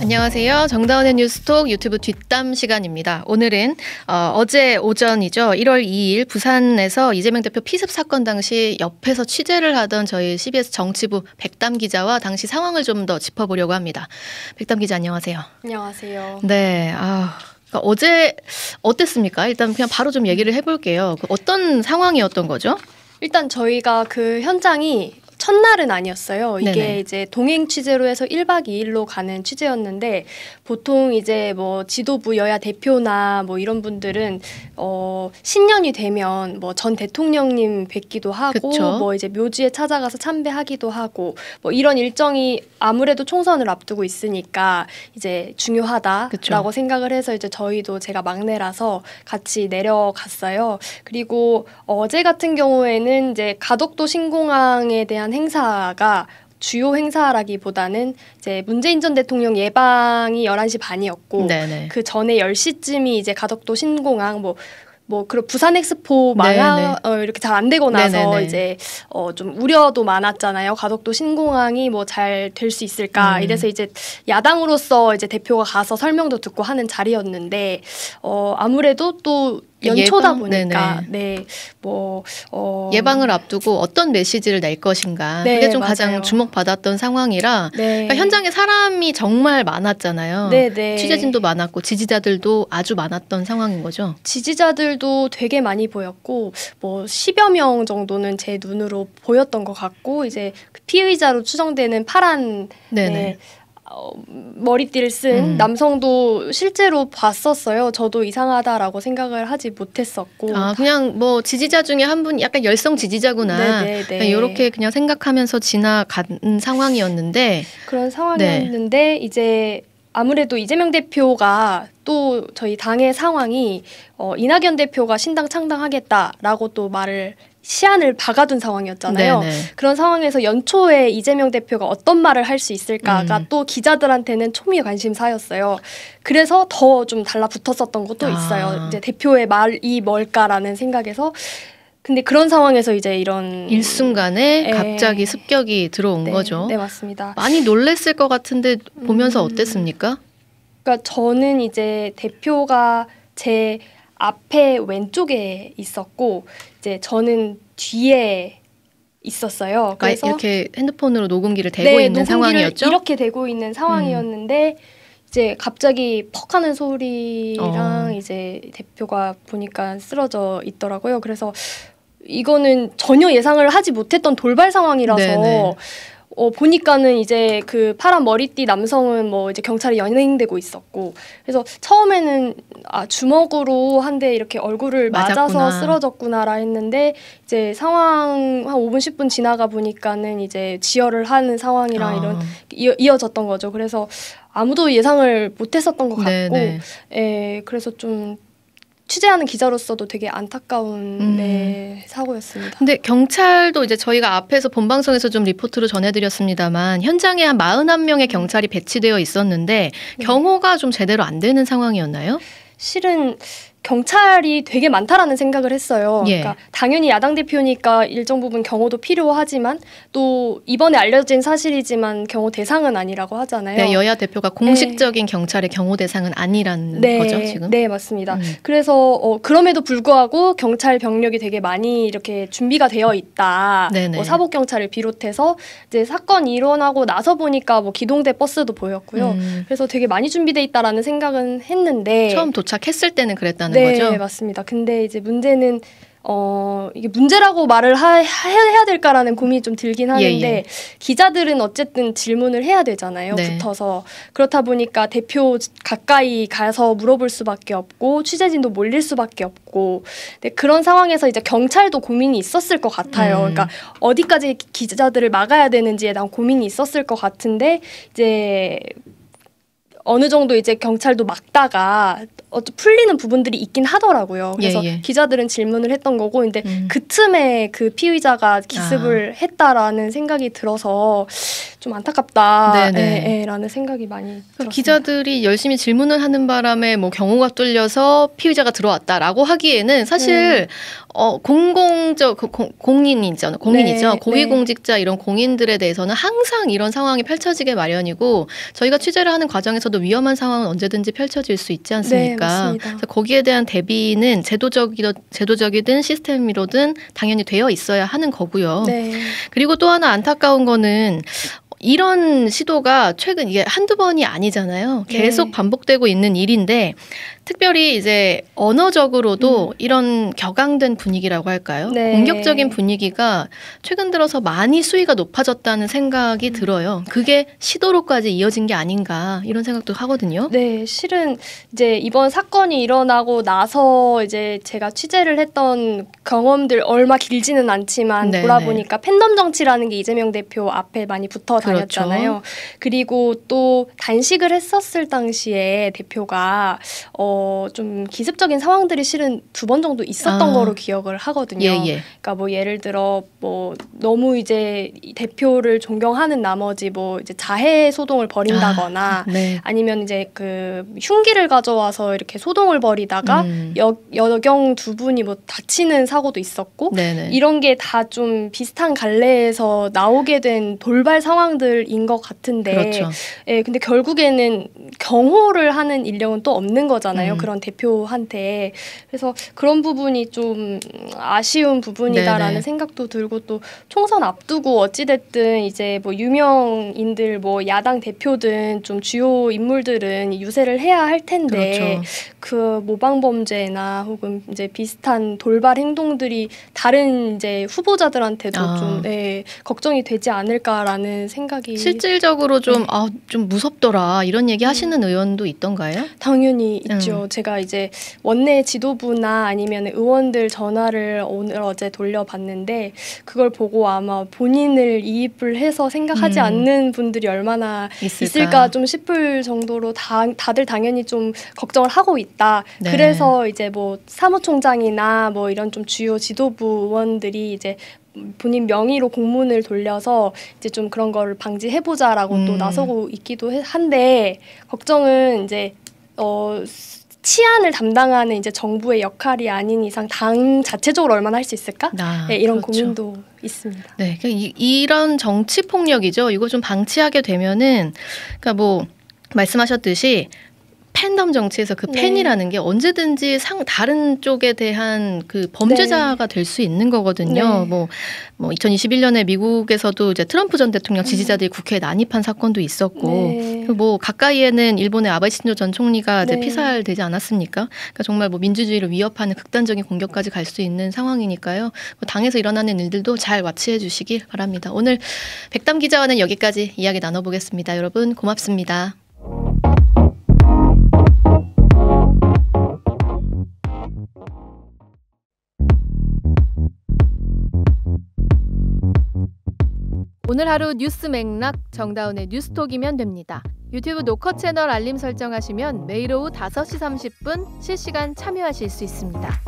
안녕하세요. 정다운의 뉴스톡 유튜브 뒷담 시간입니다. 오늘은 어제 오전이죠. 1월 2일 부산에서 이재명 대표 피습 사건 당시 옆에서 취재를 하던 저희 CBS 정치부 백담 기자와 당시 상황을 좀 더 짚어보려고 합니다. 백담 기자 안녕하세요. 안녕하세요. 네, 그러니까 어제 어땠습니까? 일단 그냥 바로 좀 얘기를 해볼게요. 어떤 상황이었던 거죠? 일단 저희가 그 현장이 첫날은 아니었어요. 이게 네네. 이제 동행 취재로 해서 1박 2일로 가는 취재였는데 보통 이제 뭐 지도부 여야 대표나 뭐 이런 분들은 신년이 되면 뭐 전 대통령님 뵙기도 하고 그쵸. 뭐 이제 묘지에 찾아가서 참배하기도 하고 뭐 이런 일정이 아무래도 총선을 앞두고 있으니까 이제 중요하다라고 그쵸. 생각을 해서 이제 저희도 제가 막내라서 같이 내려갔어요. 그리고 어제 같은 경우에는 이제 가덕도 신공항에 대한 행사가 주요 행사라기보다는 이제 문재인 전 대통령 예방이 11시 반이었고 네네. 그 전에 10시쯤이 이제 가덕도 신공항 그런 부산 엑스포 마냥 이렇게 잘 안 되고 나서 네네네. 이제 좀 우려도 많았잖아요. 가덕도 신공항이 뭐 잘 될 수 있을까? 이래서 이제 야당으로서 이제 대표가 가서 설명도 듣고 하는 자리였는데 아무래도 또 연초다 보니까 예방을 앞두고 어떤 메시지를 낼 것인가 네, 그게 좀 맞아요. 가장 주목받았던 상황이라 네. 그러니까 현장에 사람이 정말 많았잖아요. 네. 취재진도 많았고 지지자들도 아주 많았던 상황인 거죠. 지지자들도 되게 많이 보였고 뭐 10여 명 정도는 제 눈으로 보였던 것 같고 이제 그 피의자로 추정되는 파란 네네. 머리띠를 쓴 남성도 실제로 봤었어요. 저도 이상하다라고 생각을 하지 못했었고. 그냥 뭐 지지자 중에 한 분 약간 열성 지지자구나. 네네네. 이렇게 그냥 생각하면서 지나간 상황이었는데 그런 상황이었는데 이제 아무래도 이재명 대표가 또 저희 당의 상황이 이낙연 대표가 신당 창당하겠다라고 또 시한을 박아둔 상황이었잖아요. 네네. 그런 상황에서 연초에 이재명 대표가 어떤 말을 할 수 있을까가 또 기자들한테는 초미의 관심사였어요. 그래서 더 좀 달라붙었었던 것도 있어요. 이제 대표의 말이 뭘까라는 생각에서. 근데 그런 상황에서 이제 이런 일순간에 갑자기 습격이 들어온 거죠. 네, 맞습니다. 많이 놀랬을 것 같은데 보면서 어땠습니까? 그러니까 저는 이제 대표가 제 앞에 왼쪽에 있었고 이제 저는 뒤에 있었어요. 그래서 이렇게 핸드폰으로 녹음기를 대고 있는 상황이었죠? 이렇게 대고 있는 상황이었는데 이제 갑자기 퍽 하는 소리랑 이제 대표가 보니까 쓰러져 있더라고요. 그래서 이거는 전혀 예상을 하지 못했던 돌발 상황이라서 네네. 보니까는 이제 그 파란 머리띠 남성은 뭐 이제 경찰에 연행되고 있었고 그래서 처음에는 주먹으로 한 대 이렇게 얼굴을 맞아서 맞았구나. 쓰러졌구나라 했는데 이제 상황 한 5분 10분 지나가 보니까는 이제 지혈을 하는 상황이랑 이런 이어졌던 거죠. 그래서 아무도 예상을 못했었던 것 같고 그래서 좀 취재하는 기자로서도 되게 안타까운 사고였습니다. 근데 경찰도 이제 저희가 앞에서 본방송에서 좀 리포트로 전해드렸습니다만 현장에 한 41명의 경찰이 배치되어 있었는데 경호가 좀 제대로 안 되는 상황이었나요? 실은 경찰이 되게 많다라는 생각을 했어요. 그러니까 당연히 야당 대표니까 일정 부분 경호도 필요하지만 또 이번에 알려진 사실이지만 경호 대상은 아니라고 하잖아요. 네, 여야 대표가 공식적인 경찰의 경호 대상은 아니라는 거죠, 지금? 네, 맞습니다. 그래서 그럼에도 불구하고 경찰 병력이 되게 많이 이렇게 준비가 되어 있다. 사복 경찰을 비롯해서 이제 사건이 일어나고 나서 보니까 뭐 기동대 버스도 보였고요. 그래서 되게 많이 준비돼 있다라는 생각은 했는데 처음 도착했을 때는 그랬다는 네, 거죠? 맞습니다. 근데 이제 문제는 이게 문제라고 말을 해야 될까라는 고민이 좀 들긴 하는데 기자들은 어쨌든 질문을 해야 되잖아요. 붙어서. 그렇다 보니까 대표 가까이 가서 물어볼 수밖에 없고 취재진도 몰릴 수밖에 없고 근데 그런 상황에서 이제 경찰도 고민이 있었을 것 같아요. 그러니까 어디까지 기자들을 막아야 되는지에 대한 고민이 있었을 것 같은데 이제 어느 정도 이제 경찰도 막다가 풀리는 부분들이 있긴 하더라고요. 그래서 기자들은 질문을 했던 거고, 근데 그 틈에 그 피의자가 기습을 했다라는 생각이 들어서 좀 안타깝다라는 생각이 많이 들었습니다. 기자들이 열심히 질문을 하는 바람에 뭐 경호가 뚫려서 피의자가 들어왔다라고 하기에는 사실 공인이죠. 네, 고위공직자 이런 공인들에 대해서는 항상 이런 상황이 펼쳐지게 마련이고 저희가 취재를 하는 과정에서도 위험한 상황은 언제든지 펼쳐질 수 있지 않습니까? 네, 그래서 거기에 대한 대비는 제도적이든 시스템으로든 당연히 되어 있어야 하는 거고요. 네. 그리고 또 하나 안타까운 거는 이런 시도가 최근 이게 한두 번이 아니잖아요. 계속 반복되고 있는 일인데 특별히 이제 언어적으로도 이런 격앙된 분위기라고 할까요? 네. 공격적인 분위기가 최근 들어서 많이 수위가 높아졌다는 생각이 들어요. 그게 시도로까지 이어진 게 아닌가 이런 생각도 하거든요. 네, 실은 이제 이번 사건이 일어나고 나서 이제 제가 취재를 했던 경험들 얼마 길지는 않지만 돌아보니까 팬덤 정치라는 게 이재명 대표 앞에 많이 붙어 다녔잖아요. 그렇죠. 그리고 또 단식을 했었을 당시에 대표가 좀 기습적인 상황들이 실은 2번 정도 있었던 거로 기억을 하거든요. 그러니까 뭐 예를 들어 뭐 너무 이제 대표를 존경하는 나머지 뭐 이제 자해 소동을 벌인다거나 아니면 이제 그 흉기를 가져와서 이렇게 소동을 벌이다가 여경 2분이 뭐 다치는 사고도 있었고 이런 게 다 좀 비슷한 갈래에서 나오게 된 돌발 상황들인 것 같은데 근데 결국에는 경호를 하는 인력은 또 없는 거잖아요. 그런 대표한테. 그래서 그런 부분이 좀 아쉬운 부분이다라는 생각도 들고 또 총선 앞두고 어찌됐든 이제 뭐 유명인들 뭐 야당 대표든 좀 주요 인물들은 유세를 해야 할 텐데 그 모방범죄나 혹은 이제 비슷한 돌발 행동들이 다른 이제 후보자들한테도 좀 걱정이 되지 않을까라는 생각이 실질적으로 좀 무섭더라 이런 얘기 하시는 의원도 있던가요? 당연히 있죠. 제가 이제 원내 지도부나 아니면 의원들 전화를 오늘 어제 돌려봤는데 그걸 보고 아마 본인을 이입을 해서 생각하지 않는 분들이 얼마나 있을까 좀 싶을 정도로 다들 당연히 좀 걱정을 하고 있다. 그래서 이제 뭐 사무총장이나 뭐 이런 좀 주요 지도부 의원들이 이제 본인 명의로 공문을 돌려서 이제 좀 그런 거를 방지해보자라고 또 나서고 있기도 한데 걱정은 이제 치안을 담당하는 이제 정부의 역할이 아닌 이상 당 자체적으로 얼마나 할 수 있을까? 이런 고민도 있습니다. 네, 이런 정치 폭력이죠. 이거 좀 방치하게 되면은, 그러니까 뭐 말씀하셨듯이. 팬덤 정치에서 그 팬이라는 게 언제든지 다른 쪽에 대한 그 범죄자가 될 수 있는 거거든요. 뭐 2021년에 미국에서도 이제 트럼프 전 대통령 지지자들이 국회에 난입한 사건도 있었고, 뭐 가까이에는 일본의 아베 신조 전 총리가 이제 피살되지 않았습니까? 그러니까 정말 뭐 민주주의를 위협하는 극단적인 공격까지 갈 수 있는 상황이니까요. 당에서 일어나는 일들도 잘 와치해 주시길 바랍니다. 오늘 백담 기자와는 여기까지 이야기 나눠보겠습니다. 여러분 고맙습니다. 오늘 하루 뉴스 맥락 정다운의 뉴스톡이면 됩니다. 유튜브 노컷 채널 알림 설정하시면 매일 오후 5시 30분 실시간 참여하실 수 있습니다.